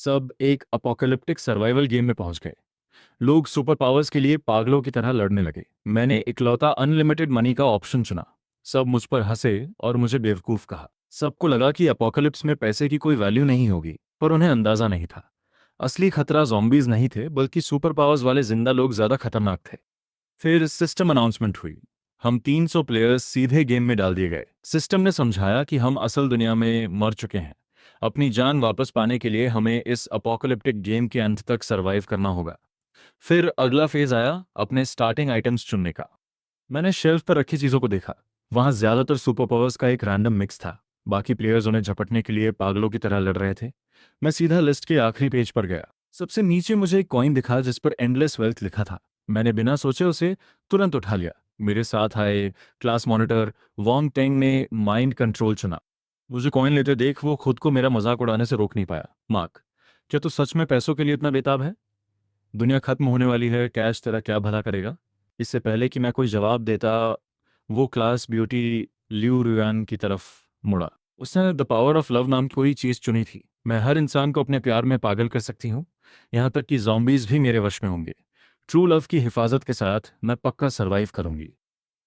सब एक apocalyptic survival game में पहुंच गए। लोग सुपर पावर्स के लिए पागलों की तरह लड़ने लगे। मैंने इकलौता अनलिमिटेड मनी का ऑप्शन चुना। सब मुझ पर हंसे और मुझे बेवकूफ़ कहा। सबको लगा कि अपोकलिप्स में पैसे की कोई वैल्यू नहीं होगी, पर उन्हें अंदाजा नहीं था। असली खतरा जॉम्बीज नहीं थे, बल्कि सुपर पावर्स वाले जिंदा लोग ज़्यादा खतरनाक थे। फिर सिस्टम अनाउंसमेंट हुई। हम 300 प्लेयर्स सीधे गेम में डाल दिए गए। सिस्टम ने समझाया कि हम असल दुनिया में मर चुके हैं। अपनी जान वापस पाने के लिए हमें इस अपोकलिप्टिक गेम के अंत तक सरवाइव करना होगा। फिर अगला फेज आया, अपने स्टार्टिंग आइटम्स चुनने का। मैंने शेल्फ पर रखी चीज़ों को देखा। वहाँ ज़्यादातर सुपर पावर्स का एक रैंडम मिक्स था। बाकी प्लेयर्स उन्हें झपटने के लिए पागलों की तरह लड़ रहे थे। मैं सीधा लिस्ट के आखिरी पेज पर गया। सबसे नीचे मुझे एक कॉइन दिखा जिस पर एंडलेस वेल्थ लिखा था। मैंने बिना सोचे उसे तुरंत उठा लिया। मेरे साथ आए क्लास मॉनिटर वॉन्ग टेंग ने माइंड कंट्रोल चुना। मुझे कॉइन लेते देख वो खुद को मेरा मजाक उड़ाने से रोक नहीं पाया। मार्क, क्या तू सच में पैसों के लिए इतना बेताब है? दुनिया खत्म होने वाली है, कैश तेरा क्या भला करेगा? इससे पहले कि मैं कोई जवाब देता, वो क्लास ब्यूटी लिू रुआन की तरफ मुड़ा। उसने द पावर ऑफ लव नाम की कोई चीज़ चुनी थी। मैं हर इंसान को अपने प्यार में पागल कर सकती हूँ, यहाँ तक कि जॉम्बीज भी मेरे वश में होंगे। ट्रू लव की हिफाजत के साथ मैं पक्का सरवाइव करूंगी।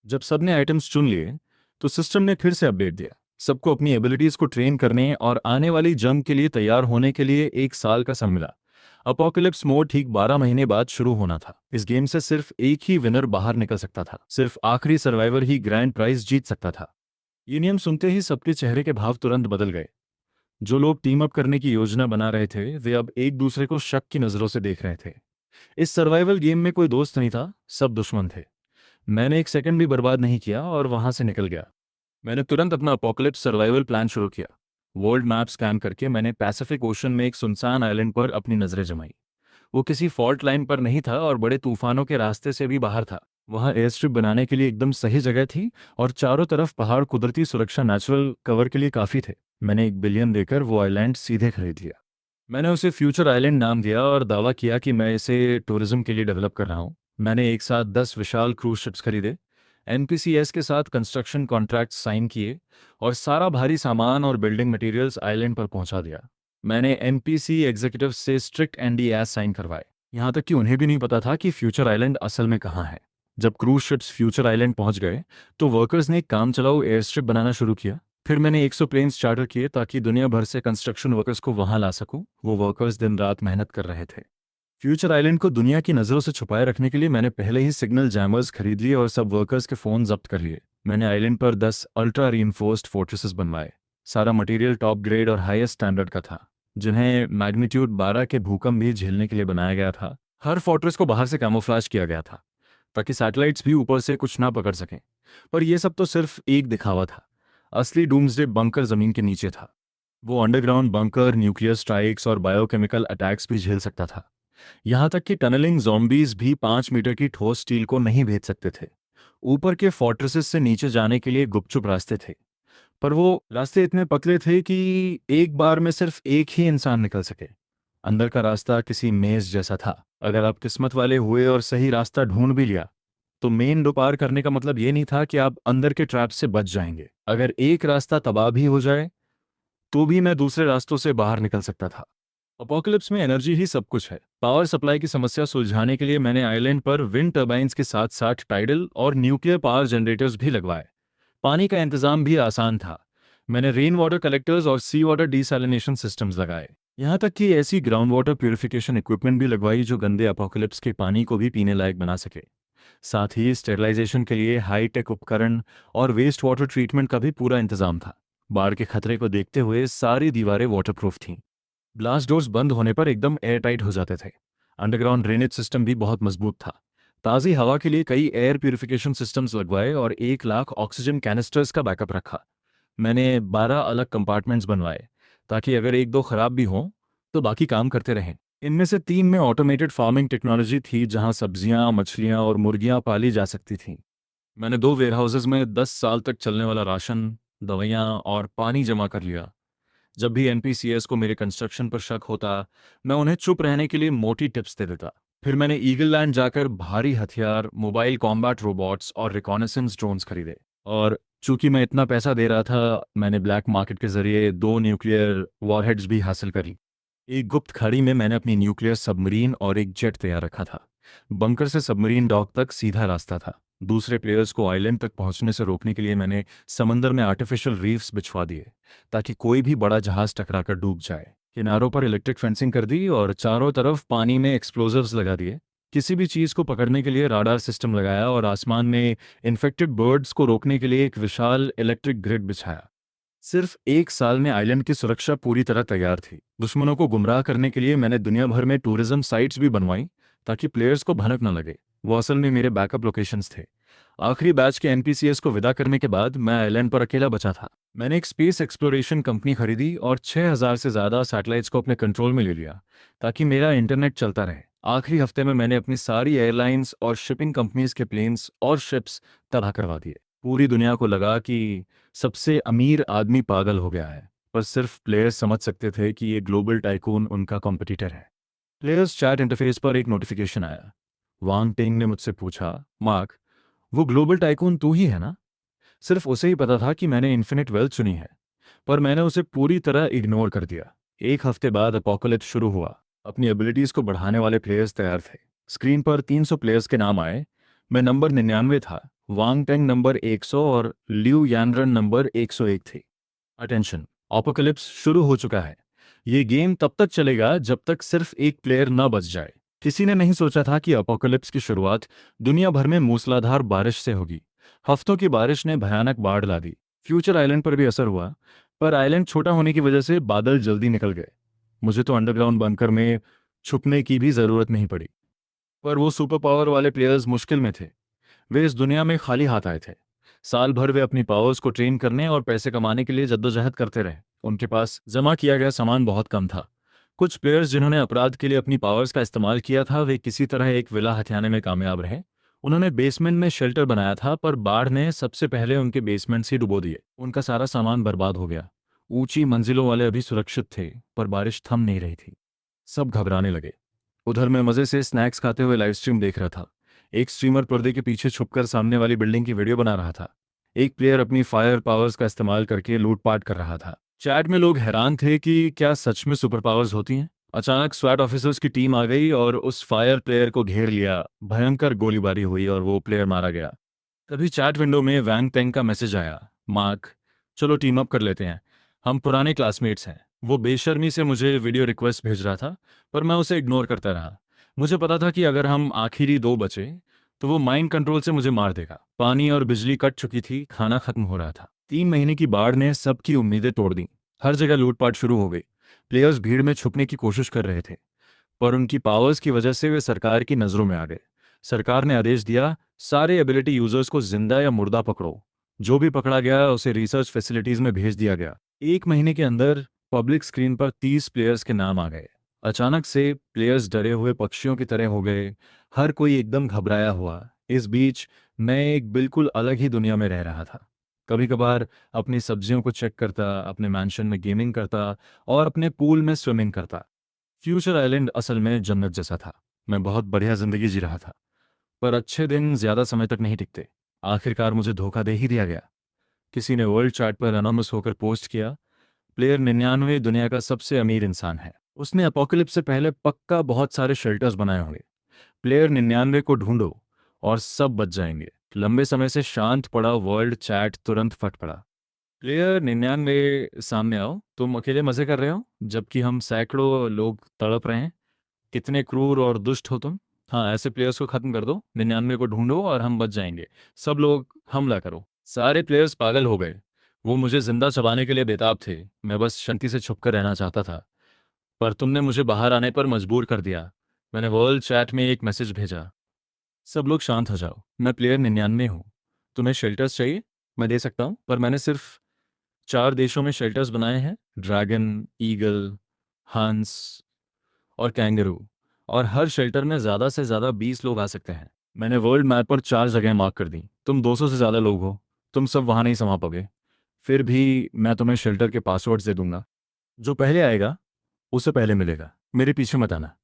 जब सबने आइटम्स चुन लिए, तो सिस्टम ने फिर से अपडेट दिया। सबको अपनी एबिलिटीज को ट्रेन करने और आने वाली जंग के लिए तैयार होने के लिए 1 साल का समय मिला। अपोकलिप्स मोड ठीक 12 महीने बाद शुरू होना था। इस गेम से सिर्फ एक ही विनर बाहर निकल सकता था। सिर्फ आखिरी सर्वाइवर ही ग्रैंड प्राइज जीत सकता था। ये नियम सुनते ही सबके चेहरे के भाव तुरंत बदल गए। जो लोग टीम अप करने की योजना बना रहे थे, वे अब एक दूसरे को शक की नजरों से देख रहे थे। इस सर्वाइवल गेम में कोई दोस्त नहीं था, सब दुश्मन थे। मैंने एक सेकंड भी बर्बाद नहीं किया और वहां से निकल गया। मैंने तुरंत अपना अपोकलिप्स सर्वाइवल प्लान शुरू किया। वर्ल्ड मैप स्कैन करके मैंने पैसिफिक ओशन में एक सुनसान आइलैंड पर अपनी नजरें जमाई। वो किसी फॉल्ट लाइन पर नहीं था और बड़े तूफानों के रास्ते से भी बाहर था। वहाँ एयर स्ट्रिप बनाने के लिए एकदम सही जगह थी और चारों तरफ पहाड़ कुदरती सुरक्षा नेचुरल कवर के लिए काफ़ी थे। मैंने 1 बिलियन देकर वो आइलैंड सीधे खरीद लिया। मैंने उसे फ्यूचर आइलैंड नाम दिया और दावा किया कि मैं इसे टूरिज्म के लिए डेवलप कर रहा हूँ। मैंने एक साथ 10 विशाल क्रूज शिप्स खरीदे, एनपीसीएस के साथ कंस्ट्रक्शन कॉन्ट्रैक्ट साइन किए और सारा भारी सामान और बिल्डिंग मटेरियल्स आइलैंड पर पहुंचा दिया। मैंने एनपीसी एग्जीक्यूटिव से स्ट्रिक्ट एनडीएस साइन करवाए, यहाँ तक कि उन्हें भी नहीं पता था कि फ्यूचर आइलैंड असल में कहाँ है। जब क्रूज शिप्स फ्यूचर आइलैंड पहुंच गए, तो वर्कर्स ने एक काम चलाऊ एयर स्ट्रिप बनाना शुरू किया। फिर मैंने 100 प्लेन्स चार्टर किए ताकि दुनिया भर से कंस्ट्रक्शन वर्कर्स को वहां ला सकूं। वो वर्कर्स दिन रात मेहनत कर रहे थे। फ्यूचर आइलैंड को दुनिया की नज़रों से छुपाए रखने के लिए मैंने पहले ही सिग्नल जैमर्स खरीद लिए और सब वर्कर्स के फ़ोन जब्त कर लिए। मैंने आइलैंड पर 10 अल्ट्रा रीइंफोर्स्ड फोर्ट्रेसेस बनवाए। सारा मटेरियल टॉप ग्रेड और हाईएस्ट स्टैंडर्ड का था, जिन्हें मैग्नीट्यूड 12 के भूकंप भी झेलने के लिए बनाया गया था। हर फोर्ट्रेस को बाहर से कैमोफ्लेज किया गया था, ताकि सैटेलाइट्स भी ऊपर से कुछ ना पकड़ सकें। पर यह सब तो सिर्फ एक दिखावा था। असली डूम्सडे बंकर ज़मीन के नीचे था। वो अंडरग्राउंड बंकर न्यूक्लियर स्ट्राइक्स और बायोकेमिकल अटैक्स भी झेल सकता था। यहाँ तक कि टनलिंग ज़ॉम्बीज भी 5 मीटर की ठोस स्टील को नहीं भेज सकते थे। ऊपर के फोर्ट्रेसेस से नीचे जाने के लिए गुपचुप रास्ते थे, पर वो रास्ते इतने पतले थे कि एक बार में सिर्फ एक ही इंसान निकल सके। अंदर का रास्ता किसी मेज जैसा था। अगर आप किस्मत वाले हुए और सही रास्ता ढूंढ भी लिया, तो मेन डोर पार करने का मतलब ये नहीं था कि आप अंदर के ट्रैप से बच जाएंगे। अगर एक रास्ता तबाह भी हो जाए, तो भी मैं दूसरे रास्तों से बाहर निकल सकता था। अपोकलिप्स में एनर्जी ही सब कुछ है। पावर सप्लाई की समस्या सुलझाने के लिए मैंने आइलैंड पर विंड टर्बाइन्स के साथ साथ टाइडल और न्यूक्लियर पावर जनरेटर्स भी लगवाए। पानी का इंतजाम भी आसान था। मैंने रेन वाटर कलेक्टर्स और सी वाटर डिसैलिनेशन सिस्टम्स लगाए। यहाँ तक कि ऐसी ग्राउंड वाटर प्यूरिफिकेशन इक्विपमेंट भी लगवाई जो गंदे अपोकलिप्स के पानी को भी पीने लायक बना सके। साथ ही स्टेरलाइजेशन के लिए हाई टेक उपकरण और वेस्ट वाटर ट्रीटमेंट का भी पूरा इंतजाम था। बाढ़ के खतरे को देखते हुए सारी दीवारें वाटरप्रूफ थीं। ब्लास्ट डोर्स बंद होने पर एकदम एयर टाइट हो जाते थे। अंडरग्राउंड ड्रेनेज सिस्टम भी बहुत मजबूत था। ताज़ी हवा के लिए कई एयर प्यूरिफिकेशन सिस्टम्स लगवाए और 1 लाख ऑक्सीजन कैनिस्टर्स का बैकअप रखा। मैंने 12 अलग कंपार्टमेंट्स बनवाए, ताकि अगर एक दो खराब भी हों, तो बाकी काम करते रहें। इनमें से 3 में ऑटोमेटेड फार्मिंग टेक्नोलॉजी थी, जहां सब्जियां, मछलियां और मुर्गियां पाली जा सकती थीं। मैंने 2 वेयरहाउसेज में 10 साल तक चलने वाला राशन, दवाइयाँ और पानी जमा कर लिया। जब भी एनपीसीएस को मेरे कंस्ट्रक्शन पर शक होता, मैं उन्हें चुप रहने के लिए मोटी टिप्स दे देता। फिर मैंने ईगल लैंड जाकर भारी हथियार, मोबाइल कॉम्बैट रोबोट्स और रिकॉनेसेंस ड्रोन्स खरीदे। और चूंकि मैं इतना पैसा दे रहा था, मैंने ब्लैक मार्केट के जरिए 2 न्यूक्लियर वॉरहेड्स भी हासिल करी। एक गुप्त खाड़ी में मैंने अपनी न्यूक्लियर सबमरीन और एक जेट तैयार रखा था। बंकर से सबमरीन डॉक तक सीधा रास्ता था। दूसरे प्लेयर्स को आइलैंड तक पहुंचने से रोकने के लिए मैंने समंदर में आर्टिफिशियल रीफ्स बिछवा दिए, ताकि कोई भी बड़ा जहाज टकराकर डूब जाए। किनारों पर इलेक्ट्रिक फेंसिंग कर दी और चारों तरफ पानी में एक्सप्लोजिव्स लगा दिए। किसी भी चीज़ को पकड़ने के लिए राडार सिस्टम लगाया और आसमान में इन्फेक्टेड बर्ड्स को रोकने के लिए एक विशाल इलेक्ट्रिक ग्रिड बिछाया। सिर्फ एक साल में आइलैंड की सुरक्षा पूरी तरह तैयार थी। दुश्मनों को गुमराह करने के लिए मैंने दुनिया भर में टूरिज्म साइट्स भी बनवाई, ताकि प्लेयर्स को भनक न लगे। वो असल में मेरे बैकअप लोकेशंस थे। आखिरी बैच के एनपीसीएस को विदा करने के बाद मैं आइलैंड पर अकेला बचा था। मैंने एक स्पेस एक्सप्लोरेशन कंपनी खरीदी और 6,000 से ज़्यादा सैटेलाइट्स को अपने कंट्रोल में ले लिया, ताकि मेरा इंटरनेट चलता रहे। आखिरी हफ्ते में मैंने अपनी सारी एयरलाइंस और शिपिंग कंपनीज के प्लेन्स और शिप्स तबाह करवा दिए। पूरी दुनिया को लगा कि सबसे अमीर आदमी पागल हो गया है, पर सिर्फ प्लेयर्स समझ सकते थे कि ये ग्लोबल टाइकून उनका कॉम्पिटिटर है। प्लेयर्स चैट इंटरफेस पर एक नोटिफिकेशन आया। वांग टेंग ने मुझसे पूछा, मार्क, वो ग्लोबल टाइकून तू ही है ना? सिर्फ उसे ही पता था कि मैंने इन्फिनिट वेल्थ चुनी है, पर मैंने उसे पूरी तरह इग्नोर कर दिया। एक हफ्ते बाद अपोकलिप्स शुरू हुआ। अपनी एबिलिटीज को बढ़ाने वाले प्लेयर्स तैयार थे। स्क्रीन पर 300 प्लेयर्स के नाम आए। मैं नंबर 99 था, वांग टेंग नंबर 100 और लिू यानरन नंबर 101 थी। अटेंशन, अपोकलिप्स शुरू हो चुका है। ये गेम तब तक चलेगा जब तक सिर्फ एक प्लेयर न बच जाए। किसी ने नहीं सोचा था कि अपोकलिप्स की शुरुआत दुनिया भर में मूसलाधार बारिश से होगी। हफ्तों की बारिश ने भयानक बाढ़ ला दी। फ्यूचर आइलैंड पर भी असर हुआ, पर आइलैंड छोटा होने की वजह से बादल जल्दी निकल गए। मुझे तो अंडरग्राउंड बंकर में छुपने की भी जरूरत नहीं पड़ी। पर वो सुपर पावर वाले प्लेयर्स मुश्किल में थे। वे इस दुनिया में खाली हाथ आए थे। साल भर वे अपनी पावर्स को ट्रेन करने और पैसे कमाने के लिए जद्दोजहद करते रहे। उनके पास जमा किया गया सामान बहुत कम था। कुछ प्लेयर्स जिन्होंने अपराध के लिए अपनी पावर्स का इस्तेमाल किया था, वे किसी तरह एक विला हथियाने में कामयाब रहे। उन्होंने बेसमेंट में शेल्टर बनाया था, पर बाढ़ ने सबसे पहले उनके बेसमेंट्स ही डुबो दिए। उनका सारा सामान बर्बाद हो गया। ऊंची मंजिलों वाले अभी सुरक्षित थे, पर बारिश थम नहीं रही थी। सब घबराने लगे। उधर मैं मजे से स्नैक्स खाते हुए लाइव स्ट्रीम देख रहा था। एक स्ट्रीमर पर्दे के पीछे छुपकर सामने वाली बिल्डिंग की वीडियो बना रहा था। एक प्लेयर अपनी फायर पावर्स का इस्तेमाल करके लूटपाट कर रहा था। चैट में लोग हैरान थे कि क्या सच में सुपर पावर्स होती हैं। अचानक स्वैट ऑफिसर्स की टीम आ गई और उस फायर प्लेयर को घेर लिया। भयंकर गोलीबारी हुई और वो प्लेयर मारा गया। तभी चैट विंडो में वैंग टेंग का मैसेज आया, मार्क, चलो टीम अप कर लेते हैं, हम पुराने क्लासमेट्स हैं। वो बेशर्मी से मुझे वीडियो रिक्वेस्ट भेज रहा था, पर मैं उसे इग्नोर करता रहा। मुझे पता था कि अगर हम आखिरी दो बचे तो वो माइंड कंट्रोल से मुझे मार देगा। पानी और बिजली कट चुकी थी, खाना खत्म हो रहा था। 3 महीने की बाढ़ ने सबकी उम्मीदें तोड़ दी। हर जगह लूटपाट शुरू हो गई। प्लेयर्स भीड़ में छुपने की कोशिश कर रहे थे, पर उनकी पावर्स की वजह से वे सरकार की नज़रों में आ गए। सरकार ने आदेश दिया, सारे एबिलिटी यूजर्स को जिंदा या मुर्दा पकड़ो। जो भी पकड़ा गया उसे रिसर्च फैसिलिटीज में भेज दिया गया। 1 महीने के अंदर पब्लिक स्क्रीन पर 30 प्लेयर्स के नाम आ गए। अचानक से प्लेयर्स डरे हुए पक्षियों की तरह हो गए। हर कोई एकदम घबराया हुआ। इस बीच मैं एक बिल्कुल अलग ही दुनिया में रह रहा था। कभी कभार अपनी सब्जियों को चेक करता, अपने मैंशन में गेमिंग करता और अपने पूल में स्विमिंग करता। फ्यूचर आइलैंड असल में जन्नत जैसा था। मैं बहुत बढ़िया जिंदगी जी रहा था, पर अच्छे दिन ज्यादा समय तक नहीं टिकते। आखिरकार मुझे धोखा दे ही दिया गया। किसी ने वर्ल्ड चार्ट पर अनोनिमस होकर पोस्ट किया, प्लेयर 99 दुनिया का सबसे अमीर इंसान है। उसने अपोकलिप्स से पहले पक्का बहुत सारे शेल्टर्स बनाए होंगे। प्लेयर 99 को ढूंढो और सब बच जाएंगे। लंबे समय से शांत पड़ा वर्ल्ड चैट तुरंत फट पड़ा। प्लेयर 99, सामने आओ। तुम अकेले मजे कर रहे हो जबकि हम सैकड़ों लोग तड़प रहे हैं। कितने क्रूर और दुष्ट हो तुम। हाँ, ऐसे प्लेयर्स को खत्म कर दो। 99 को ढूंढो और हम बच जाएंगे। सब लोग हमला करो। सारे प्लेयर्स पागल हो गए। वो मुझे जिंदा चबाने के लिए बेताब थे। मैं बस शांति से छुपकर रहना चाहता था, पर तुमने मुझे बाहर आने पर मजबूर कर दिया। मैंने वर्ल्ड चैट में एक मैसेज भेजा, सब लोग शांत हो जाओ, मैं प्लेयर 99 हूँ। तुम्हें शेल्टर्स चाहिए? मैं दे सकता हूँ, पर मैंने सिर्फ 4 देशों में शेल्टर्स बनाए हैं, ड्रैगन, ईगल, हंस और कैंगरू। और हर शेल्टर में ज़्यादा से ज़्यादा 20 लोग आ सकते हैं। मैंने वर्ल्ड मैप पर 4 जगह मार्क कर दी। तुम 200 से ज़्यादा लोग हो, तुम सब वहाँ नहीं समा पाओगे। फिर भी मैं तुम्हें शेल्टर के पासवर्ड्स दे दूंगा। जो पहले आएगा उसे पहले मिलेगा। मेरे पीछे मत आना।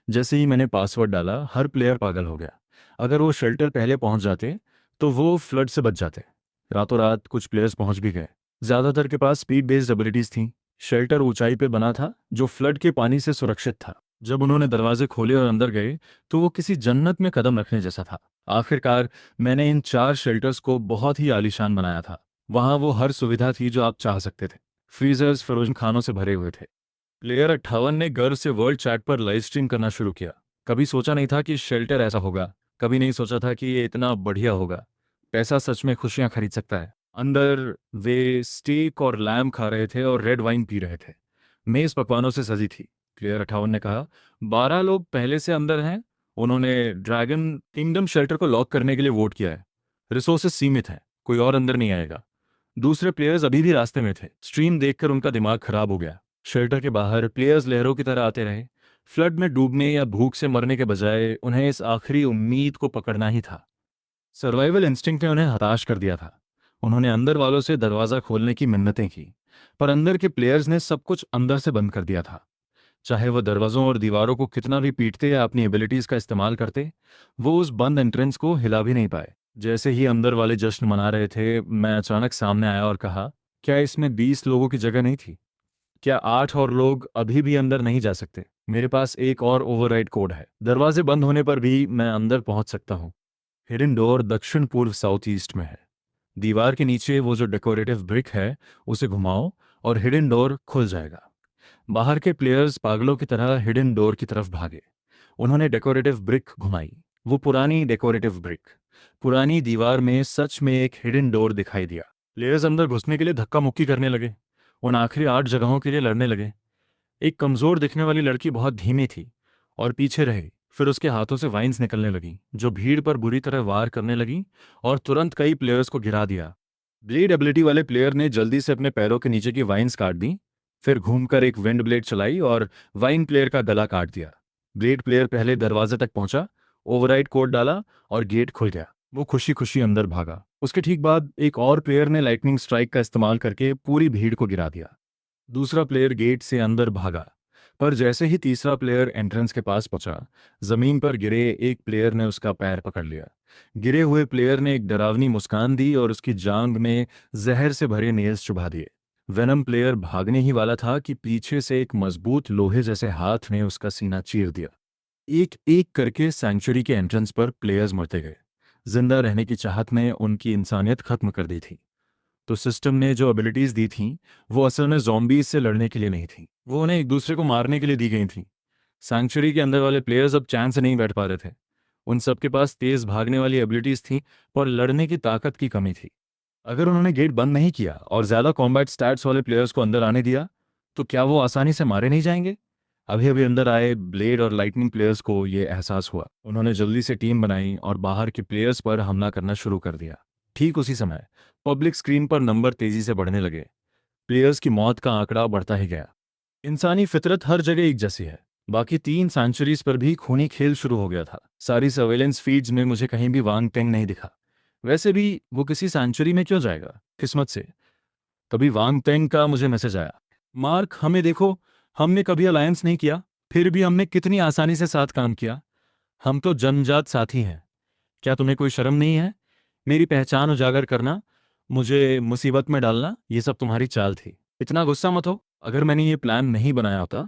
जैसे ही मैंने पासवर्ड डाला, हर प्लेयर पागल हो गया। अगर वो शेल्टर पहले पहुंच जाते तो वो फ्लड से बच जाते। रातों रात कुछ प्लेयर्स पहुंच भी गए। ज़्यादातर के पास स्पीड बेस्ड एबिलिटीज़ थीं, शेल्टर ऊंचाई पे बना था, जो फ्लड के पानी से सुरक्षित था। जब उन्होंने दरवाजे खोले और अंदर गए तो वो किसी जन्नत में कदम रखने जैसा था। आखिरकार मैंने इन 4 शेल्टर्स को बहुत ही आलीशान बनाया था। वहां वो हर सुविधा थी जो आप चाह सकते थे। फ्रीजर्स फ्रोजन खानों से भरे हुए थे। प्लेयर 58 ने गर्व से वर्ल्ड चैट पर लाइव स्ट्रीम करना शुरू किया। कभी सोचा नहीं था कि शेल्टर ऐसा होगा। कभी नहीं सोचा था कि ये इतना बढ़िया होगा। पैसा सच में खुशियां खरीद सकता है। अंदर वे स्टेक और लैम खा रहे थे और रेड वाइन पी रहे थे। मेज पकवानों से सजी थी। प्लेयर 58 ने कहा, 12 लोग पहले से अंदर हैं। उन्होंने ड्रैगन किंगडम शेल्टर को लॉक करने के लिए वोट किया है। रिसोर्सेज सीमित हैं, कोई और अंदर नहीं आएगा। दूसरे प्लेयर्स अभी भी रास्ते में थे। स्ट्रीम देखकर उनका दिमाग खराब हो गया। शेल्टर के बाहर प्लेयर्स लहरों की तरह आते रहे। फ्लड में डूबने या भूख से मरने के बजाय उन्हें इस आखिरी उम्मीद को पकड़ना ही था। सर्वाइवल इंस्टिंक्ट ने उन्हें हताश कर दिया था। उन्होंने अंदर वालों से दरवाज़ा खोलने की मिन्नतें की, पर अंदर के प्लेयर्स ने सब कुछ अंदर से बंद कर दिया था। चाहे वो दरवाज़ों और दीवारों को कितना भी पीटते या अपनी एबिलिटीज़ का इस्तेमाल करते, वो उस बंद एंट्रेंस को हिला भी नहीं पाए। जैसे ही अंदर वाले जश्न मना रहे थे, मैं अचानक सामने आया और कहा, क्या इसमें 20 लोगों की जगह नहीं थी? क्या 8 और लोग अभी भी अंदर नहीं जा सकते? मेरे पास एक और ओवरराइड कोड है। दरवाजे बंद होने पर भी मैं अंदर पहुंच सकता हूं। हिडन डोर दक्षिण पूर्व साउथ ईस्ट में है। दीवार के नीचे वो जो डेकोरेटिव ब्रिक है, उसे घुमाओ और हिडन डोर खुल जाएगा। बाहर के प्लेयर्स पागलों की तरह हिडन डोर की तरफ भागे। उन्होंने डेकोरेटिव ब्रिक घुमाई। वो पुरानी डेकोरेटिव ब्रिक। पुरानी दीवार में सच में एक हिडन डोर दिखाई दिया। प्लेयर्स अंदर घुसने के लिए धक्का मुक्की करने लगे। उन आखिरी 8 जगहों के लिए लड़ने लगे। एक कमजोर दिखने वाली लड़की बहुत धीमी थी और पीछे रही। फिर उसके हाथों से वाइन्स निकलने लगी, जो भीड़ पर बुरी तरह वार करने लगी और तुरंत कई प्लेयर्स को गिरा दिया। ब्लेड एबिलिटी वाले प्लेयर ने जल्दी से अपने पैरों के नीचे की वाइन्स काट दी, फिर घूमकर एक विंड ब्लेड चलाई और वाइन प्लेयर का गला काट दिया। ब्लेड प्लेयर पहले दरवाजे तक पहुंचा, ओवरराइड कोड डाला और गेट खुल गया। वो खुशी खुशी अंदर भागा। उसके ठीक बाद एक और प्लेयर ने लाइटनिंग स्ट्राइक का इस्तेमाल करके पूरी भीड़ को गिरा दिया। दूसरा प्लेयर गेट से अंदर भागा, पर जैसे ही तीसरा प्लेयर एंट्रेंस के पास पहुंचा, जमीन पर गिरे एक प्लेयर ने उसका पैर पकड़ लिया। गिरे हुए प्लेयर ने एक डरावनी मुस्कान दी और उसकी जांघ में जहर से भरे नेल्स चुभा दिए। वेनम प्लेयर भागने ही वाला था कि पीछे से एक मजबूत लोहे जैसे हाथ ने उसका सीना चीर दिया। एक एक करके सैंक्चुरी के एंट्रेंस पर प्लेयर्स मरते गए। जिंदा रहने की चाहत ने उनकी इंसानियत खत्म कर दी थी। तो सिस्टम ने जो एबिलिटीज दी थीं, वो असल में zombies से लड़ने के लिए नहीं थी। वो उन्हें एक दूसरे को मारने के लिए दी गई थीं। सैंक्चुरी के अंदर वाले प्लेयर्स अब चैन से नहीं बैठ पा रहे थे। उन सबके पास तेज भागने वाली एबिलिटीज थी, पर लड़ने की ताकत की कमी थी। अगर उन्होंने गेट बंद नहीं किया और ज्यादा कॉम्बैट स्टैट्स वाले प्लेयर्स को अंदर आने दिया, तो क्या वो आसानी से मारे नहीं जाएंगे? अभी अभी अंदर आए ब्लेड और लाइटनिंग प्लेयर्स को ये एहसास हुआ। उन्होंने जल्दी से टीम बनाई और बाहर के प्लेयर्स पर हमला करना शुरू कर दिया। ठीक उसी समय पब्लिक स्क्रीन पर नंबर तेजी से बढ़ने लगे। प्लेयर्स की मौत का आंकड़ा बढ़ता ही गया। इंसानी फितरत हर जगह एक जैसी है। बाकी 3 सेंचुरीज पर भी खूनी खेल शुरू हो गया था। सारी सर्वेलेंस फीड्स में मुझे कहीं भी वांग टेंग नहीं दिखा। वैसे भी वो किसी सेंचुरी में क्यों जाएगा? किस्मत से तभी वांग टेंग का मुझे मैसेज आया, मार्क हमें देखो, हमने कभी अलायंस नहीं किया, फिर भी हमने कितनी आसानी से साथ काम किया। हम तो जन्मजात साथी हैं। क्या तुम्हें कोई शर्म नहीं है? मेरी पहचान उजागर करना, मुझे मुसीबत में डालना, ये सब तुम्हारी चाल थी। इतना गुस्सा मत हो। अगर मैंने ये प्लान नहीं बनाया होता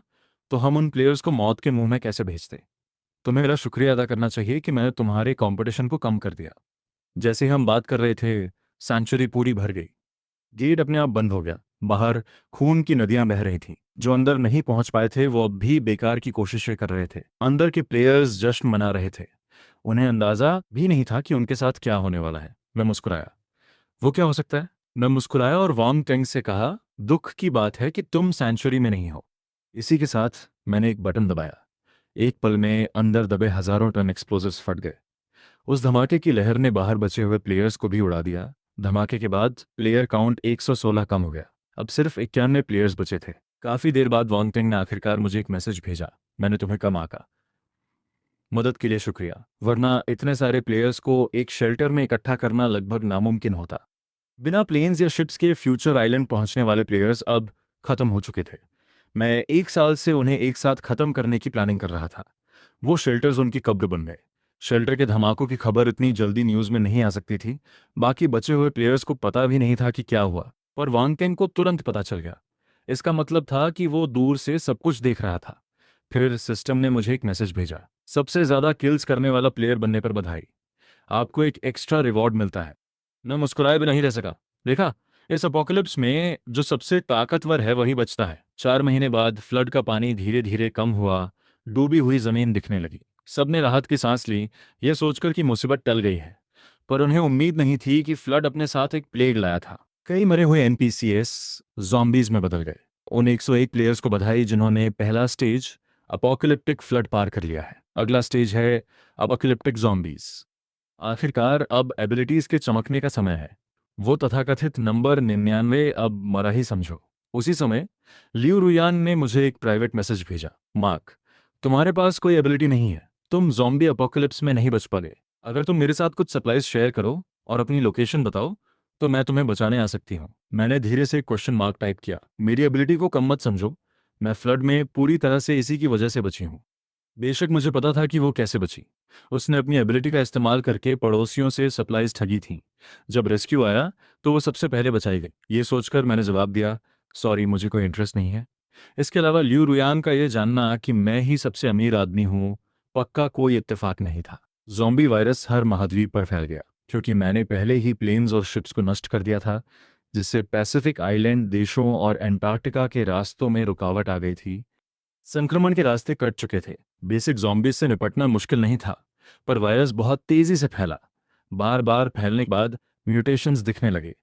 तो हम उन प्लेयर्स को मौत के मुंह में कैसे भेजते? तुम्हें मेरा शुक्रिया अदा करना चाहिए कि मैंने तुम्हारे कंपटीशन को कम कर दिया। जैसे ही हम बात कर रहे थे, सेंचुरी पूरी भर गई। गेट अपने आप बंद हो गया। बाहर खून की नदियां बह रही थीं। जो अंदर नहीं पहुंच पाए थे वो अब भी बेकार की कोशिशें कर रहे थे। अंदर के प्लेयर्स जश्न मना रहे थे। उन्हें अंदाजा भी नहीं था कि उनके साथ क्या होने वाला है। मैं मुस्कुराया। वो क्या हो सकता है? मैं मुस्कुराया और वांग टेंग से कहा, दुख की बात है कि तुम सेंचुरी में नहीं हो। इसी के साथ मैंने एक बटन दबाया। एक पल में अंदर दबे हजारों टन एक्सप्लोजिव्स फट गए। उस धमाके की लहर ने बाहर बचे हुए प्लेयर्स को भी उड़ा दिया। धमाके के बाद प्लेयर काउंट 116 कम हो गया। अब सिर्फ 91 प्लेयर्स बचे थे। काफी देर बाद वांग टेंग ने आखिरकार मुझे एक मैसेज भेजा, मैंने तुम्हें कम आका। मदद के लिए शुक्रिया, वरना इतने सारे प्लेयर्स को एक शेल्टर में इकट्ठा करना लगभग नामुमकिन होता। बिना प्लेन्स या शिप्स के फ्यूचर आइलैंड पहुंचने वाले प्लेयर्स अब खत्म हो चुके थे। मैं 1 साल से उन्हें एक साथ खत्म करने की प्लानिंग कर रहा था। वो शेल्टर्स उनकी कब्र बन गए। शेल्टर के धमाकों की खबर इतनी जल्दी न्यूज़ में नहीं आ सकती थी। बाकी बचे हुए प्लेयर्स को पता भी नहीं था कि क्या हुआ, पर वांगटेंग को तुरंत पता चल गया। इसका मतलब था कि वो दूर से सब कुछ देख रहा था। फिर सिस्टम ने मुझे एक मैसेज भेजा, सबसे ज़्यादा किल्स करने वाला प्लेयर बनने पर बधाई, आपको एक एक्स्ट्रा रिवॉर्ड मिलता है। मैं मुस्कुराए भी नहीं रह सका। देखा, इस अपोकलिप्स में जो सबसे ताकतवर है वही बचता है। 4 महीने बाद फ्लड का पानी धीरे धीरे कम हुआ, डूबी हुई जमीन दिखने लगी। सबने राहत की सांस ली, यह सोचकर कि मुसीबत टल गई है। पर उन्हें उम्मीद नहीं थी कि फ्लड अपने साथ एक प्लेग लाया था। कई मरे हुए एनपीसीएस जॉम्बीज में बदल गए। उन 101 प्लेयर्स को बधाई जिन्होंने पहला स्टेज अपोकलिप्टिक फ्लड पार कर लिया है। अगला स्टेज है अपोकलिप्टिक जॉम्बीज। आखिरकार अब एबिलिटीज के चमकने का समय है। वो तथाकथित नंबर 99 अब मरा ही समझो। उसी समय लियू रुयान ने मुझे एक प्राइवेट मैसेज भेजा, मार्क, तुम्हारे पास कोई एबिलिटी नहीं है, तुम जॉम्बी अपोकलिप्स में नहीं बच पागे। अगर तुम मेरे साथ कुछ सप्लाईज शेयर करो और अपनी लोकेशन बताओ तो मैं तुम्हें बचाने आ सकती हूँ। मैंने धीरे से क्वेश्चन मार्क टाइप किया। मेरी एबिलिटी को कम मत समझो, मैं फ्लड में पूरी तरह से इसी की वजह से बची हूँ। बेशक मुझे पता था कि वो कैसे बची। उसने अपनी एबिलिटी का इस्तेमाल करके पड़ोसियों से सप्लाईज ठगी थी। जब रेस्क्यू आया तो वो सबसे पहले बचाई गई। ये सोचकर मैंने जवाब दिया, सॉरी, मुझे कोई इंटरेस्ट नहीं है। इसके अलावा ल्यू रुयान का ये जानना कि मैं ही सबसे अमीर आदमी हूँ, पक्का कोई इत्तेफाक नहीं था। ज़ॉम्बी वायरस हर महाद्वीप पर फैल गया क्योंकि मैंने पहले ही प्लेन्स और शिप्स को नष्ट कर दिया था, जिससे पैसिफिक आइलैंड देशों और एंटार्कटिका के रास्तों में रुकावट आ गई थी। संक्रमण के रास्ते कट चुके थे। बेसिक जॉम्बीज से निपटना मुश्किल नहीं था, पर वायरस बहुत तेजी से फैला। बार बार फैलने के बाद म्यूटेशंस दिखने लगे,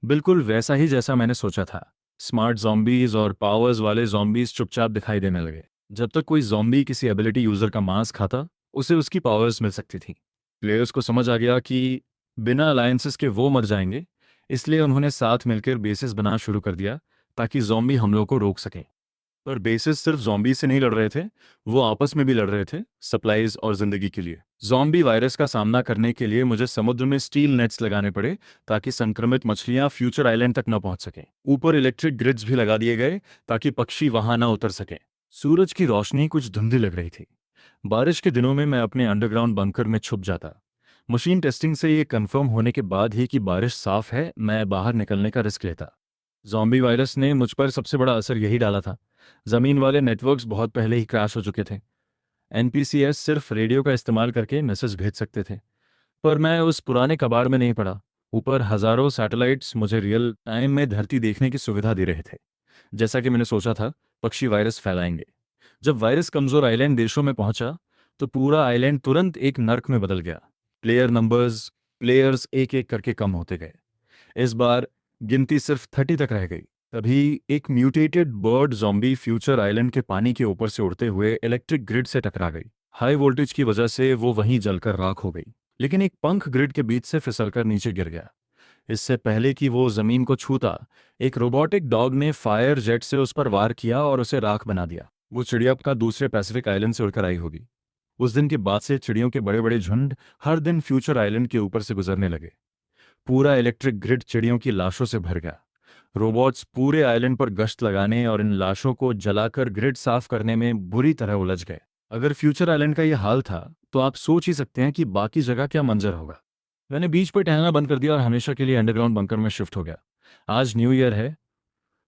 बिल्कुल वैसा ही जैसा मैंने सोचा था। स्मार्ट जॉम्बीज और पावर्स वाले जॉम्बीज चुपचाप दिखाई देने लगे। जब तक कोई जॉम्बी किसी एबिलिटी यूजर का मांस खाता, उसे उसकी पावर्स मिल सकती थी। प्लेयर्स को समझ आ गया कि बिना अलायंसेस के वो मर जाएंगे, इसलिए उन्होंने साथ मिलकर बेसिस बनाना शुरू कर दिया ताकि जॉम्बी हमलों को रोक सकें। पर बेसिस सिर्फ जॉम्बी से नहीं लड़ रहे थे, वो आपस में भी लड़ रहे थे, सप्लाईज और जिंदगी के लिए। जॉम्बी वायरस का सामना करने के लिए मुझे समुद्र में स्टील नेट्स लगाने पड़े ताकि संक्रमित मछलियां फ्यूचर आइलैंड तक न पहुंच सकें। ऊपर इलेक्ट्रिक ग्रिड्स भी लगा दिए गए ताकि पक्षी वहां न उतर सकें। सूरज की रोशनी कुछ धुंधली लग रही थी। बारिश के दिनों में मैं अपने अंडरग्राउंड बंकर में छुप जाता। मशीन टेस्टिंग से ये कंफर्म होने के बाद ही कि बारिश साफ है, मैं बाहर निकलने का रिस्क लेता। जॉम्बी वायरस ने मुझ पर सबसे बड़ा असर यही डाला था। ज़मीन वाले नेटवर्क्स बहुत पहले ही क्रैश हो चुके थे। एनपीसीएस सिर्फ रेडियो का इस्तेमाल करके मैसेज भेज सकते थे, पर मैं उस पुराने कबाड़ में नहीं पड़ा। ऊपर हजारों सैटेलाइट्स मुझे रियल टाइम में धरती देखने की सुविधा दे रहे थे। जैसा कि मैंने सोचा था, पक्षी वायरस फैलाएंगे। जब वायरस कमजोर आइलैंड देशों में पहुंचा तो पूरा आइलैंड तुरंत एक नर्क में बदल गया। प्लेयर्स एक एक करके कम होते गए। इस बार गिनती सिर्फ 30 तक रह गई। तभी एक mutated bird zombie future island के पानी के ऊपर से उड़ते हुए इलेक्ट्रिक ग्रिड से टकरा गई। हाई वोल्टेज की वजह से वो वहीं जलकर राख हो गई, लेकिन एक पंख ग्रिड के बीच से फिसलकर नीचे गिर गया। इससे पहले कि वो जमीन को छूता, एक रोबोटिक डॉग ने फायर जेट से उस पर वार किया और उसे राख बना दिया। वो चिड़िया का दूसरे पैसिफिक आइलैंड से उड़कर आई होगी। उस दिन के बाद से चिड़ियों के बड़े बड़े झुंड हर दिन फ्यूचर आइलैंड के ऊपर से गुजरने लगे। पूरा इलेक्ट्रिक ग्रिड चिड़ियों की लाशों से भर गया। रोबोट्स पूरे आइलैंड पर गश्त लगाने और इन लाशों को जलाकर ग्रिड साफ करने में बुरी तरह उलझ गए। अगर फ्यूचर आइलैंड का यह हाल था तो आप सोच ही सकते हैं कि बाकी जगह क्या मंजर होगा। मैंने बीच पर टहलना बंद कर दिया और हमेशा के लिए अंडरग्राउंड बंकर में शिफ्ट हो गया। आज न्यू ईयर है,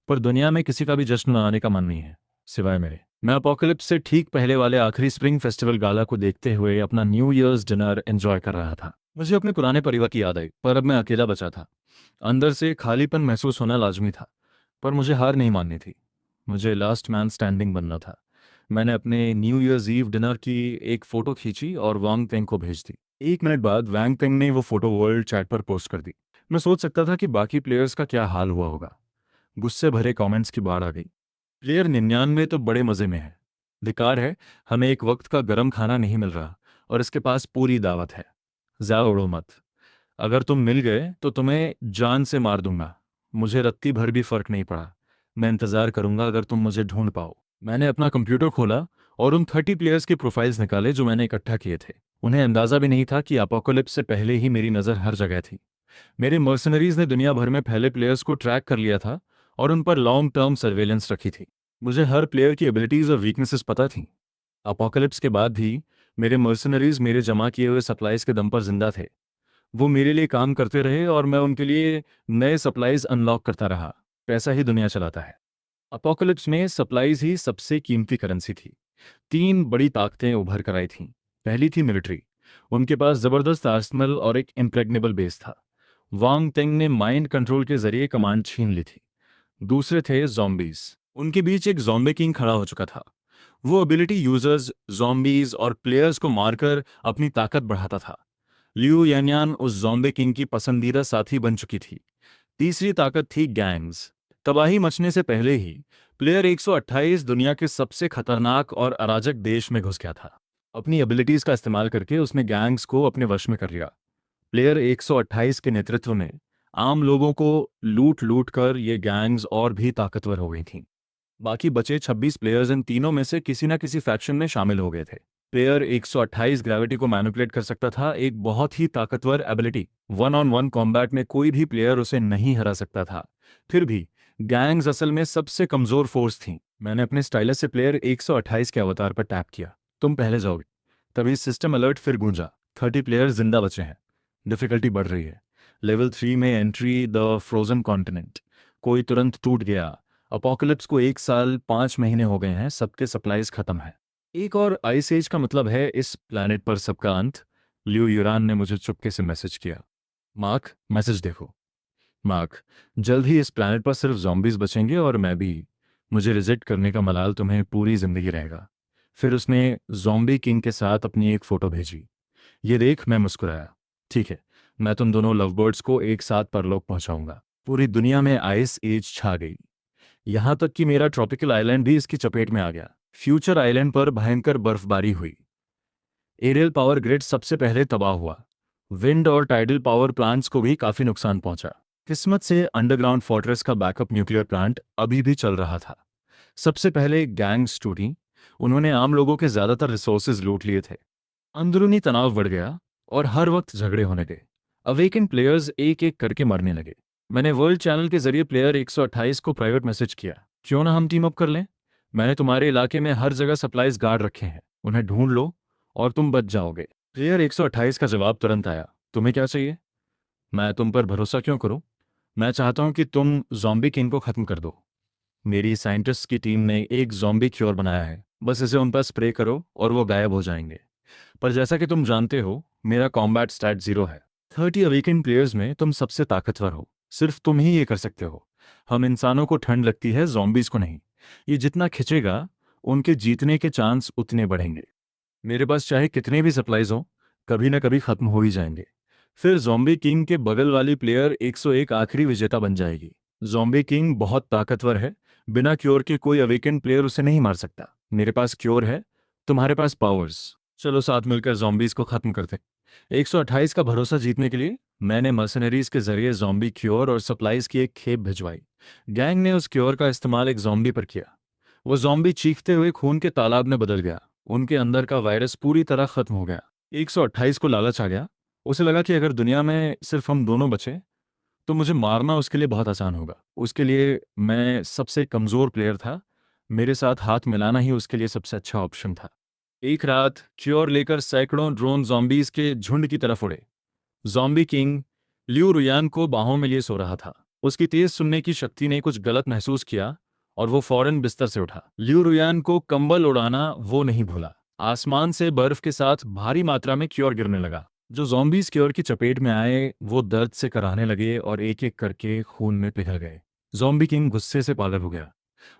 पर दुनिया में किसी का भी जश्न मनाने का मन नहीं है, सिवाय मेरे। मैं अपोकलिप्स से ठीक पहले वाले आखिरी स्प्रिंग फेस्टिवल गाला को देखते हुए अपना न्यू ईयर्स डिनर एंजॉय कर रहा था। मुझे अपने पुराने परिवार की याद आई, पर अब मैं अकेला बचा था। अंदर से खालीपन महसूस होना लाजमी था, पर मुझे हार नहीं माननी थी। मुझे लास्ट मैन स्टैंडिंग बनना था। मैंने अपने न्यू ईयर्स ईव डिनर की एक फ़ोटो खींची और वांग तेंग को भेज दी। 1 मिनट बाद वांग तेंग ने वो फ़ोटो वर्ल्ड चैट पर पोस्ट कर दी। मैं सोच सकता था कि बाकी प्लेयर्स का क्या हाल हुआ होगा। गुस्से भरे कमेंट्स की बाढ़ आ गई। प्लेयर 99 तो बड़े मज़े में है। धिक्कार है, हमें एक वक्त का गर्म खाना नहीं मिल रहा और इसके पास पूरी दावत है। ज़्यादा उड़ो मत। अगर तुम मिल गए तो तुम्हें जान से मार दूंगा। मुझे रत्ती भर भी फर्क नहीं पड़ा। मैं इंतज़ार करूंगा अगर तुम मुझे ढूंढ पाओ। मैंने अपना कंप्यूटर खोला और उन 30 प्लेयर्स के प्रोफाइल्स निकाले जो मैंने इकट्ठा किए थे। उन्हें अंदाज़ा भी नहीं था कि अपोकोलिप्स से पहले ही मेरी नज़र हर जगह थी। मेरे मर्सनरीज ने दुनिया भर में फैले प्लेयर्स को ट्रैक कर लिया था और उन पर लॉन्ग टर्म सर्वेलेंस रखी थी। मुझे हर प्लेयर की एबिलिटीज़ और वीकनेसेस पता थी। अपोकलिप्स के बाद भी मेरे मर्सनरीज मेरे जमा किए हुए सप्लाईज के दम पर जिंदा थे। वो मेरे लिए काम करते रहे और मैं उनके लिए नए सप्लाईज अनलॉक करता रहा। पैसा ही दुनिया चलाता है। अपोकलिप्स में सप्लाईज ही सबसे कीमती करेंसी थी। तीन बड़ी ताकतें उभर कर आई थीं। पहली थी मिलिट्री। उनके पास जबरदस्त आर्सनल और एक इम्प्रेग्नेबल बेस था। वांग तेंग ने माइंड कंट्रोल के जरिए कमांड छीन ली थी। दूसरे थे जॉम्बीज। उनके बीच एक जॉम्बी किंग खड़ा हो चुका था। वो एबिलिटी यूजर्स, जॉम्बीज और प्लेयर्स को मारकर अपनी ताकत बढ़ाता था। लियू यान्यान उस जॉम्बी किंग की पसंदीदा साथी बन चुकी थी। तीसरी ताकत थी गैंग्स। तबाही मचने से पहले ही प्लेयर 128 दुनिया के सबसे खतरनाक और अराजक देश में घुस गया था। अपनी एबिलिटीज का इस्तेमाल करके उसने गैंग्स को अपने वश में कर लिया। प्लेयर 128 के नेतृत्व में आम लोगों को लूट लूट कर ये गैंग्स और भी ताकतवर हो गई थीं। बाकी बचे 26 प्लेयर्स इन तीनों में से किसी न किसी फैक्शन में शामिल हो गए थे। प्लेयर 128 ग्रेविटी को मैनिपुलेट कर सकता था, एक बहुत ही ताकतवर ability. One on one combat में कोई भी प्लेयर उसे नहीं हरा सकता था। फिर भी गैंग्स असल में सबसे कमजोर फोर्स थी। मैंने अपने स्टाइलस से प्लेयर 128 के अवतार पर टैप किया। तुम पहले जाओगे। तभी सिस्टम अलर्ट फिर गूंजा। 30 प्लेयर्स जिंदा बचे हैं। डिफिकल्टी बढ़ रही है। लेवल 3 में एंट्री द फ्रोजन कॉन्टिनेंट। कोई तुरंत टूट गया। अपोकलिप्स को 1 साल 5 महीने हो गए हैं, सबके सप्लाईज खत्म है। एक और आइस एज का मतलब है इस प्लैनेट पर सबका अंत। लियो यूरान ने मुझे चुपके से मैसेज किया। मार्क, मैसेज देखो। मार्क, जल्द ही इस प्लैनेट पर सिर्फ जॉम्बीज बचेंगे और मैं भी। मुझे रिजेक्ट करने का मलाल तुम्हें पूरी जिंदगी रहेगा। फिर उसने जॉम्बी किंग के साथ अपनी एक फोटो भेजी। ये देख, मैं मुस्कुराया। ठीक है, मैं तुम दोनों लवबर्ड्स को एक साथ परलोक पहुंचाऊंगा। पूरी दुनिया में आइस एज छा गई। यहां तक कि मेरा ट्रॉपिकल आइलैंड भी इसकी चपेट में आ गया। फ्यूचर आइलैंड पर भयंकर बर्फबारी हुई। एरियल पावर ग्रिड सबसे पहले तबाह हुआ। विंड और टाइडल पावर प्लांट्स को भी काफी नुकसान पहुंचा। किस्मत से अंडरग्राउंड फोर्ट्रेस का बैकअप न्यूक्लियर प्लांट अभी भी चल रहा था। सबसे पहले गैंग्स टूटी। उन्होंने आम लोगों के ज्यादातर रिसोर्सेज लूट लिए थे। अंदरूनी तनाव बढ़ गया और हर वक्त झगड़े होने लगे। अवेकन प्लेयर्स एक एक करके मरने लगे। मैंने वर्ल्ड चैनल के जरिए प्लेयर 128 को प्राइवेट मैसेज किया। क्यों ना हम टीम अप कर लें? मैंने तुम्हारे इलाके में हर जगह सप्लाईज गार्ड रखे हैं, उन्हें ढूंढ लो और तुम बच जाओगे। प्लेयर 128 का जवाब तुरंत आया। तुम्हें क्या चाहिए? मैं तुम पर भरोसा क्यों करूं? मैं चाहता हूं कि तुम जॉम्बी किंग को खत्म कर दो। मेरी साइंटिस्ट की टीम ने एक जॉम्बी क्योर बनाया है, बस इसे उन पर स्प्रे करो और वो गायब हो जाएंगे। पर जैसा कि तुम जानते हो, मेरा कॉम्बैट स्टैट 0 है। 30 अवेकन प्लेयर्स में तुम सबसे ताकतवर हो। सिर्फ तुम ही ये कर सकते हो। हम इंसानों को ठंड लगती है, जॉम्बीज को नहीं। ये जितना खिंचेगा, उनके जीतने के चांस उतने बढ़ेंगे। मेरे पास चाहे कितने भी सप्लाईज हों, कभी ना कभी खत्म हो ही जाएंगे। फिर जॉम्बी किंग के बगल वाली प्लेयर 101 आखिरी विजेता बन जाएगी। जॉम्बी किंग बहुत ताकतवर है। बिना क्योर के कोई अवेकन प्लेयर उसे नहीं मार सकता। मेरे पास क्योर है, तुम्हारे पास पावर्स। चलो साथ मिलकर जॉम्बीज को खत्म करते। 128 का भरोसा जीतने के लिए मैंने मर्सनरीज के जरिए जॉम्बी क्योर और सप्लाईज की एक खेप भिजवाई। गैंग ने उस क्योर का इस्तेमाल एक जॉम्बी पर किया। वो जॉम्बी चीखते हुए खून के तालाब में बदल गया। उनके अंदर का वायरस पूरी तरह खत्म हो गया। 128 को लालच आ गया। उसे लगा कि अगर दुनिया में सिर्फ हम दोनों बचे तो मुझे मारना उसके लिए बहुत आसान होगा। उसके लिए मैं सबसे कमज़ोर प्लेयर था। मेरे साथ हाथ मिलाना ही उसके लिए सबसे अच्छा ऑप्शन था। एक रात क्योर लेकर सैकड़ों ड्रोन जॉम्बीज के झुंड की तरफ उड़े। जॉम्बी किंग लियू रुयान को बाहों में लिए सो रहा था। उसकी तेज सुनने की शक्ति ने कुछ गलत महसूस किया और वो फौरन बिस्तर से उठा। लियू रुयान को कंबल उड़ाना वो नहीं भूला। आसमान से बर्फ के साथ भारी मात्रा में क्योर गिरने लगा। जो जॉम्बीज क्योर की चपेट में आए वो दर्द से कराहने लगे और एक एक करके खून में पिघल गए। जॉम्बी किंग गुस्से से पागल हो गया।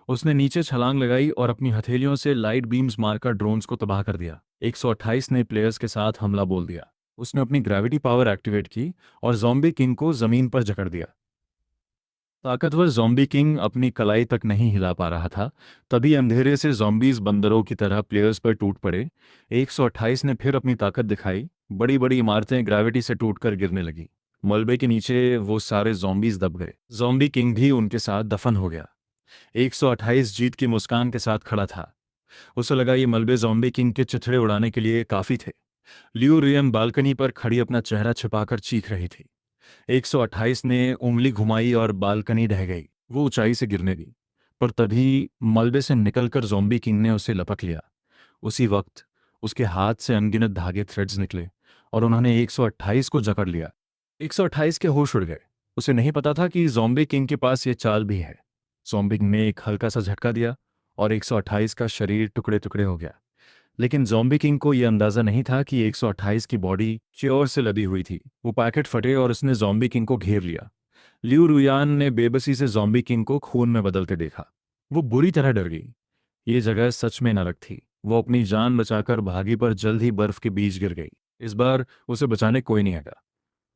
उसने नीचे छलांग लगाई और अपनी हथेलियों से लाइट बीम्स मारकर ड्रोन्स को तबाह कर दिया। 128 ने प्लेयर्स के साथ हमला बोल दिया। उसने अपनी ग्रेविटी पावर एक्टिवेट की और जॉम्बी किंग को जमीन पर जकड़ दिया। ताकतवर जॉम्बी किंग अपनी कलाई तक नहीं हिला पा रहा था। तभी अंधेरे से जॉम्बीज बंदरों की तरह प्लेयर्स पर टूट पड़े। 128 ने फिर अपनी ताकत दिखाई। बड़ी बड़ी इमारतें ग्रेविटी से टूटकर गिरने लगी। मलबे के नीचे वो सारे जॉम्बीज दब गए। जॉम्बी किंग भी उनके साथ दफन हो गया। 128 जीत की मुस्कान के साथ खड़ा था। उसे लगा ये मलबे जॉम्बी किंग के चिथड़े उड़ाने के लिए काफी थे। लियू रियम बालकनी पर खड़ी अपना चेहरा छिपाकर चीख रही थी। 128 ने उंगली घुमाई और बालकनी ढह गई। वो ऊंचाई से गिरने दी, पर तभी मलबे से निकलकर ज़ॉम्बी किंग ने उसे लपक लिया। उसी वक्त उसके हाथ से अनगिनत धागे थ्रेड्स निकले और उन्होंने 128 को जकड़ लिया। 128 के होश उड़ गए। उसे नहीं पता था कि ज़ॉम्बी किंग के पास ये चाल भी है। ज़ॉम्बी किंग ने एक हल्का सा झटका दिया और 128 का शरीर टुकड़े टुकड़े हो गया। लेकिन ज़ॉम्बी किंग को यह अंदाज़ा नहीं था कि 128 की बॉडी च्योर से लदी हुई थी। वो पैकेट फटे और उसने ज़ॉम्बी किंग को घेर लिया। लिू रुयान ने बेबसी से ज़ॉम्बी किंग को खून में बदलते देखा। वो बुरी तरह डर गई। ये जगह सच में नरक थी। वो अपनी जान बचाकर भागी पर जल्द ही बर्फ के बीच गिर गई। इस बार उसे बचाने कोई नहीं आया।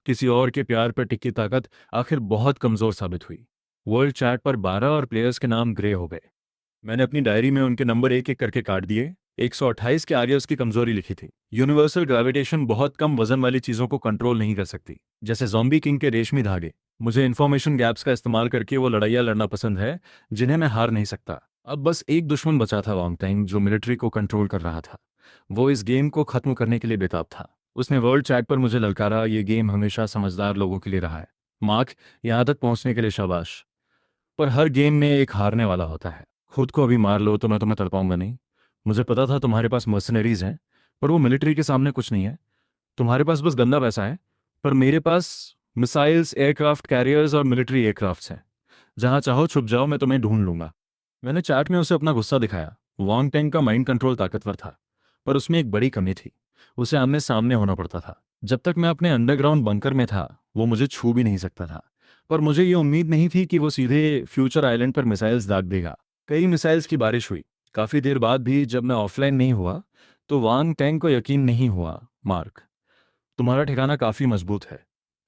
किसी और के प्यार पर टिकी ताकत आखिर बहुत कमज़ोर साबित हुई। वर्ल्ड चैट पर 12 और प्लेयर्स के नाम ग्रे हो गए। मैंने अपनी डायरी में उनके नंबर एक एक करके काट दिए। 128 के आगे उसकी कमजोरी लिखी थी। यूनिवर्सल ग्रेविटेशन बहुत कम वजन वाली चीजों को कंट्रोल नहीं कर सकती, जैसे ज़ॉम्बी किंग के रेशमी धागे। मुझे इंफॉर्मेशन गैप्स का इस्तेमाल करके वो लड़ाइयाँ लड़ना पसंद है जिन्हें मैं हार नहीं सकता। अब बस एक दुश्मन बचा था, वांगटैंग, जो मिलिट्री को कंट्रोल कर रहा था। वो इस गेम को खत्म करने के लिए बेताब था। उसने वर्ल्ड चैट पर मुझे ललकारा, ये गेम हमेशा समझदार लोगों के लिए रहा है। मार्क, यहाँ तक पहुँचने के लिए शाबाश। पर हर गेम में एक हारने वाला होता है। खुद को अभी मार लो तो मैं तुम्हें तड़पाऊंगा नहीं। मुझे पता था तुम्हारे पास मर्सनरीज हैं, पर वो मिलिट्री के सामने कुछ नहीं है। तुम्हारे पास बस गंदा पैसा है। पर मेरे पास मिसाइल्स, एयरक्राफ्ट कैरियर्स और मिलिट्री एयरक्राफ्ट्स हैं। जहां चाहो छुप जाओ, मैं तुम्हें ढूंढ लूंगा। मैंने चैट में उसे अपना गुस्सा दिखाया। वांग टेंग का माइंड कंट्रोल ताकतवर था, पर उसमें एक बड़ी कमी थी। उसे आमने सामने होना पड़ता था। जब तक मैं अपने अंडरग्राउंड बंकर में था, वो मुझे छू भी नहीं सकता था। पर मुझे ये उम्मीद नहीं थी कि वो सीधे फ्यूचर आइलैंड पर मिसाइल्स दाग देगा। कई मिसाइल्स की बारिश हुई। काफ़ी देर बाद भी जब मैं ऑफलाइन नहीं हुआ, तो वांग टैंग को यकीन नहीं हुआ। मार्क, तुम्हारा ठिकाना काफ़ी मजबूत है,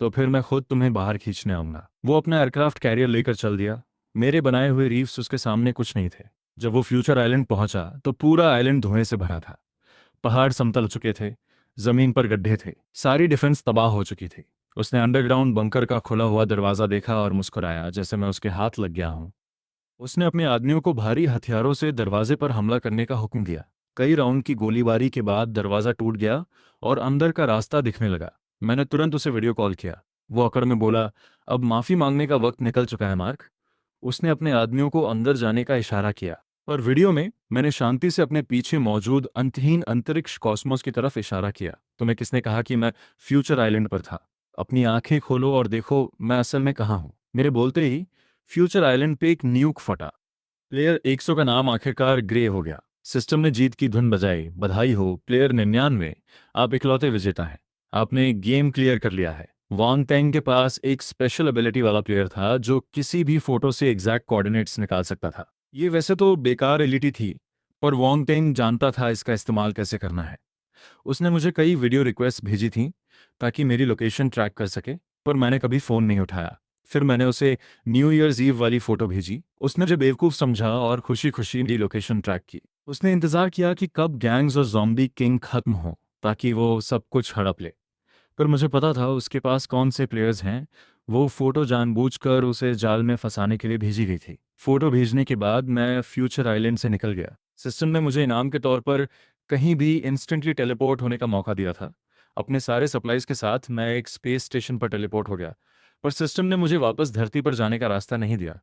तो फिर मैं खुद तुम्हें बाहर खींचने आऊंगा। वो अपना एयरक्राफ्ट कैरियर लेकर चल दिया। मेरे बनाए हुए रीफ्स उसके सामने कुछ नहीं थे। जब वो फ्यूचर आइलैंड पहुंचा तो पूरा आइलैंड धुएं से भरा था। पहाड़ समतल चुके थे, जमीन पर गड्ढे थे, सारी डिफेंस तबाह हो चुकी थी। उसने अंडरग्राउंड बंकर का खुला हुआ दरवाजा देखा और मुस्कुराया, जैसे मैं उसके हाथ लग गया हूं। उसने अपने आदमियों को भारी हथियारों से दरवाजे पर हमला करने का हुक्म दिया। कई राउंड की गोलीबारी के बाद दरवाजा टूट गया और अंदर का रास्ता दिखने लगा। मैंने तुरंत उसे वीडियो कॉल किया। वो अकड़ में बोला, अब माफी मांगने का वक्त निकल चुका है मार्क। उसने अपने आदमियों को अंदर जाने का इशारा किया, और वीडियो में मैंने शांति से अपने पीछे मौजूद अंतहीन अंतरिक्ष कॉस्मोस की तरफ इशारा किया। तुम्हें किसने कहा कि मैं फ्यूचर आइलैंड पर था? अपनी आंखें खोलो और देखो मैं असल में कहाँ हूँ। मेरे बोलते ही फ्यूचर आइलैंड पे एक न्यूक फटा। प्लेयर 100 का नाम आखिरकार ग्रे हो गया। सिस्टम ने जीत की धुन बजाई। बधाई हो प्लेयर 99, आप इकलौते विजेता हैं। आपने गेम क्लियर कर लिया है। वांग टैंग के पास एक स्पेशल एबिलिटी वाला प्लेयर था जो किसी भी फोटो से एग्जैक्ट कोऑर्डिनेट्स निकाल सकता था। ये वैसे तो बेकार एलिटी थी, पर वांग टैंग जानता था इसका इस्तेमाल कैसे करना है। उसने मुझे कई वीडियो रिक्वेस्ट भेजी थी ताकि मेरी लोकेशन ट्रैक कर सके, पर मैंने कभी फ़ोन नहीं उठाया। फिर मैंने उसे न्यू ईयर्स ईव वाली फ़ोटो भेजी। उसने मुझे बेवकूफ़ समझा और खुशी खुशी मेरी लोकेशन ट्रैक की। उसने इंतज़ार किया कि कब गैंग्स और ज़ॉम्बी किंग खत्म हो ताकि वो सब कुछ हड़प ले। पर मुझे पता था उसके पास कौन से प्लेयर्स हैं। वो फ़ोटो जानबूझकर उसे जाल में फंसाने के लिए भेजी गई थी। फ़ोटो भेजने के बाद मैं फ्यूचर आइलैंड से निकल गया। सिस्टम ने मुझे इनाम के तौर पर कहीं भी इंस्टेंटली टेलीपोर्ट होने का मौका दिया था। अपने सारे सप्लाईज के साथ मैं एक स्पेस स्टेशन पर टेलीपोर्ट हो गया, पर सिस्टम ने मुझे वापस धरती पर जाने का रास्ता नहीं दिया।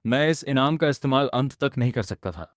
मैं इस इनाम का इस्तेमाल अंत तक नहीं कर सकता था।